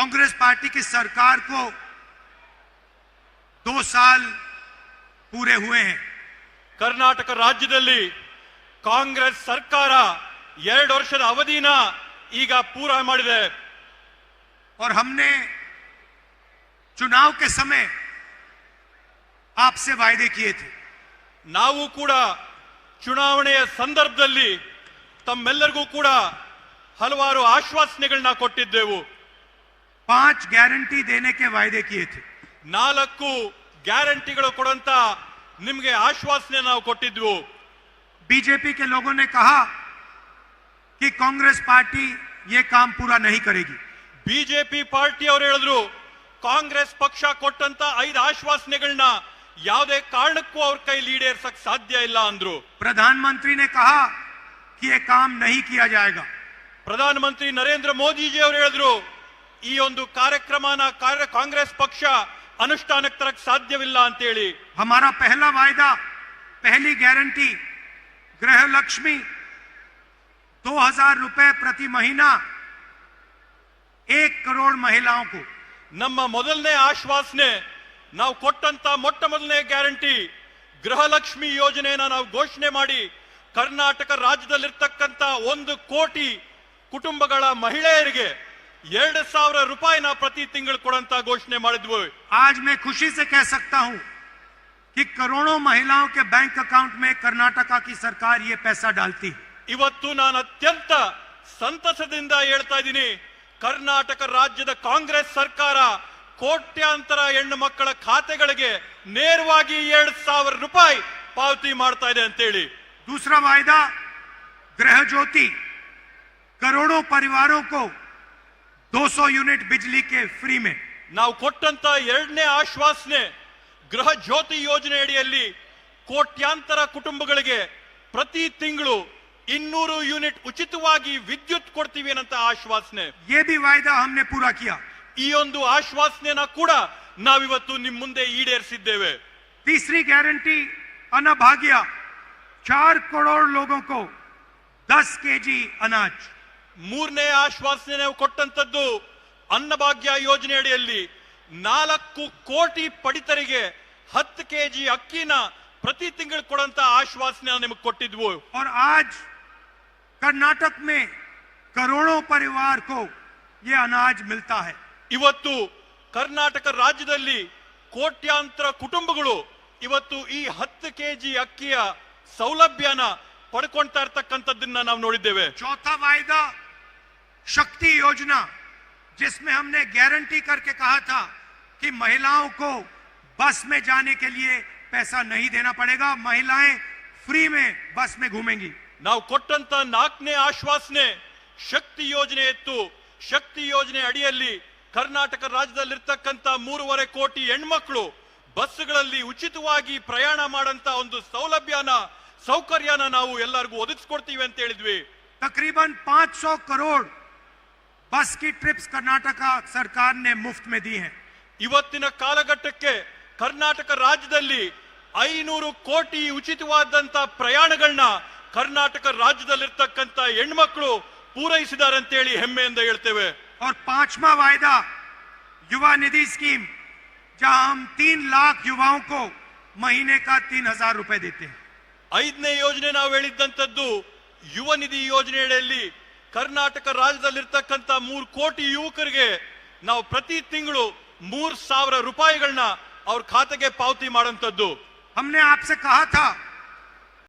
Congress party की सरकार को 2 साल पूरे हुए हैं। कर्नाटक राज्यದಲ್ಲಿ ಕಾಂಗ್ರೆಸ್ ಸರ್ಕಾರ 2 ವರ್ಷದ ಅವಧಿನ ಈಗ ಪೂರ ಮಾಡಿದೆ। और हमने चुनाव के समय आपसे वायदे किए थे। ನಾವು ಕೂಡ ಚುನಾವಣೆಯ ಸಂದರ್ಭದಲ್ಲಿ ತಮ್ಮೆಲ್ಲರಿಗೂ ಕೂಡ ಹಲವಾರು ಆಶ್ವಾಸನೆಗಳನ್ನು ಕೊಟ್ಟಿದ್ದೆವು। 5 गारंटी देने के वायदे किए थे। 4 ಗ್ಯಾರಂಟಿಗಳು ಕೊಡುವಂತ ನಿಮಗೆ ಆಶ್ವಾಸನೆ ನಾವು ಕೊಟ್ಟಿದ್ವು। बीजेपी के लोगों ने कहा कि कांग्रेस पार्टी ये काम पूरा नहीं करेगी। ಬಿಜೆಪಿ ಪಾರ್ಟಿ ಅವರು ಹೇಳಿದ್ರು ಕಾಂಗ್ರೆಸ್ ಪಕ್ಷ ಕೊಟ್ಟಂತ 5 ಆಶ್ವಾಸನೆಗಳನ್ನ ಯಾವುದೇ ಕಾರಣಕ್ಕೂ ಅವ್ರ ಕೈಲಿ ಈಡೇರಿಸಕ್ಕೆ ಸಾಧ್ಯ ಇಲ್ಲ ಅಂದ್ರು। प्रधानमंत्री ने कहा कि ये काम नहीं किया जाएगा। ಪ್ರಧಾನಮಂತ್ರಿ ನರೇಂದ್ರ ಮೋದಿ ಜಿ ಅವರು ಹೇಳಿದ್ರು ಈ ಒಂದು ಕಾರ್ಯಕ್ರಮನ ಕಾಂಗ್ರೆಸ್ ಪಕ್ಷ ಅನುಷ್ಠಾನಕ್ಕೆ ತರಕ್ಕೆ ಸಾಧ್ಯವಿಲ್ಲ ಅಂತ ಹೇಳಿ। हमारा पहला वायदा, पहली गारंटी गृह लक्ष्मी 2000 रुपए प्रति महीना 1 करोड़ महिलाओं को। ನಮ್ಮ ಮೊದಲನೇ ಆಶ್ವಾಸನೆ ನಾವು ಕೊಟ್ಟಂತ ಮೊಟ್ಟ ಮೊದಲನೇ ಗ್ಯಾರಂಟಿ ಗೃಹಲಕ್ಷ್ಮಿ ಯೋಜನೆಯನ್ನು ನಾವು ಘೋಷಣೆ ಮಾಡಿ ಕರ್ನಾಟಕ ರಾಜ್ಯದಲ್ಲಿರ್ತಕ್ಕಂತ 1 ಕೋಟಿ ಕುಟುಂಬಗಳ ಮಹಿಳೆಯರಿಗೆ 2000 ರೂಪಾಯಿನ ಪ್ರತಿ ತಿಂಗಳು ಕೊಡುವಂತ ಘೋಷಣೆ ಮಾಡಿದ್ವು। आज मैं खुशी से कह सकता हूं कि करोड़ों महिलाओं के बैंक अकाउंट में कर्नाटका की सरकार ये पैसा डालती है। ಇವತ್ತು ನಾನು ಅತ್ಯಂತ ಸಂತಸದಿಂದ ಹೇಳ್ತಾ ಇದ್ದೀನಿ, ಕರ್ನಾಟಕ ರಾಜ್ಯದ ಕಾಂಗ್ರೆಸ್ ಸರ್ಕಾರ ಕೋಟ್ಯಾಂತರ ಹೆಣ್ಣು ಮಕ್ಕಳ ಖಾತೆಗಳಿಗೆ ನೇರವಾಗಿ 2000 ರೂಪಾಯಿ ಪಾವತಿ ಮಾಡ್ತಾ ಇದೆ ಅಂತ ಹೇಳಿ। दूसरा वायदा गृह ज्योति, करोड़ों परिवारों को 200 यूनिट बिजली के फ्री में। ನಾವು ಕೊಟ್ಟಂತ ಎರಡನೇ ಆಶ್ವಾಸನೆ ಗೃಹ ಜ್ಯೋತಿ ಯೋಜನೆ ಅಡಿಯಲ್ಲಿ ಕೋಟ್ಯಾಂತರ ಕುಟುಂಬಗಳಿಗೆ ಪ್ರತಿ ತಿಂಗಳು 200 ಯೂನಿಟ್ ಉಚಿತವಾಗಿ ವಿದ್ಯುತ್ ಕೊಡ್ತೀವಿ ಅಂತ ಆಶ್ವಾಸನೆ। ये भी वायदा हमने पूरा किया। ಈ ಒಂದು ಆಶ್ವಾಸನೆನ ಕೂಡ ನಾವಿವತ್ತು ನಿಮ್ಮ ಮುಂದೆ ಈಡೇರಿಸಿದ್ದೇವೆ। तीसरी गारंटी अन्नभाग्य, 4 करोड़ लोगों को 10 केजी अनाज। ಮೂರನೇ ಆಶ್ವಾಸನೆ ನಾವು ಕೊಟ್ಟಂತದ್ದು ಅನ್ನಭಾಗ್ಯ ಯೋಜನೆ ಅಡಿಯಲ್ಲಿ 4 ಕೋಟಿ ಪಡಿತರಿಗೆ 10 ಕೆಜಿ ಅಕ್ಕಿನ ಪ್ರತಿ ತಿಂಗಳು ಕೊಡುವಂತ ಆಶ್ವಾಸನೆ ನಿಮಗೆ ಕೊಟ್ಟಿದ್ವು। और आज कर्नाटक में करोड़ों परिवार को ये अनाज मिलता है। ಇವತ್ತು ಕರ್ನಾಟಕ ರಾಜ್ಯದಲ್ಲಿ ಕೋಟ್ಯಾಂತರ ಕುಟುಂಬಗಳು ಇವತ್ತು ಈ 10 ಕೆಜಿ ಅಕ್ಕಿಯ ಸೌಲಭ್ಯನ ಪಡ್ಕೊಳ್ತಾ ಇರ್ತಕ್ಕಂಥದ್ದನ್ನ ನಾವು ನೋಡಿದ್ದೇವೆ। चौथा वायदा शक्ति योजना, जिसमें हमने गारंटी करके कहा था कि महिलाओं को बस में जाने के लिए पैसा नहीं देना पड़ेगा, महिलाएं फ्री में बस में घूमेंगी। ನಾವು ಕೊಟ್ಟಂತ 4ನೇ ಆಶ್ವಾಸನೆ ಶಕ್ತಿ ಯೋಜನೆ ಇತ್ತು। ಶಕ್ತಿ ಯೋಜನೆ ಅಡಿಯಲ್ಲಿ ಕರ್ನಾಟಕ ರಾಜ್ಯದಲ್ಲಿರ್ತಕ್ಕಂಥ 3.5 ಕೋಟಿ ಹೆಣ್ಮಕ್ಳು ಬಸ್ಗಳಲ್ಲಿ ಉಚಿತವಾಗಿ ಪ್ರಯಾಣ ಮಾಡಂತ ಒಂದು ಸೌಕರ್ಯನ ನಾವು ಎಲ್ಲರಿಗೂ ಒದಗಿಸ್ಕೊಡ್ತೀವಿ ಅಂತ ಹೇಳಿದ್ವಿ। तकरीबन 500 करोड़ बस की ट्रिप्स कर्नाटक सरकार ने मुफ्त में दी हैं। ಇವತ್ತಿನ ಕಾಲಘಟ್ಟಕ್ಕೆ ಕರ್ನಾಟಕ ರಾಜ್ಯದಲ್ಲಿ 500 ಕೋಟಿ ಉಚಿತವಾದಂತ ಪ್ರಯಾಣಗಳನ್ನ ಕರ್ನಾಟಕ ರಾಜ್ಯದಲ್ಲಿರ್ತಕ್ಕಂಥ ಹೆಣ್ಮಕ್ಳು ಪೂರೈಸಿದ್ದಾರೆ ಅಂತ ಹೇಳಿ ಹೆಮ್ಮೆಯಿಂದ ಹೇಳ್ತೇವೆ। और 5वां वायदा युवा निधि स्कीम, जहां हम 3 लाख युवाओं को महीने का 3000 रुपए देते हैं। 5ನೇ ಯೋಜನೆ ನಾವು ಹೇಳಿದ್ದಂತದ್ದು ಯುವ ನಿಧಿ ಯೋಜನೆಯಲ್ಲಿ ಕರ್ನಾಟಕ ರಾಜ್ಯದಲ್ಲಿರ್ತಕ್ಕಂಥ 3 ಕೋಟಿ ಯುವಕರಿಗೆ ನಾವು ಪ್ರತಿ ತಿಂಗಳು 3000 ರೂಪಾಯಿಗಳನ್ನ ಅವ್ರ ಖಾತೆಗೆ ಪಾವತಿ ಮಾಡುವಂತದ್ದು। हमने आपसे कहा था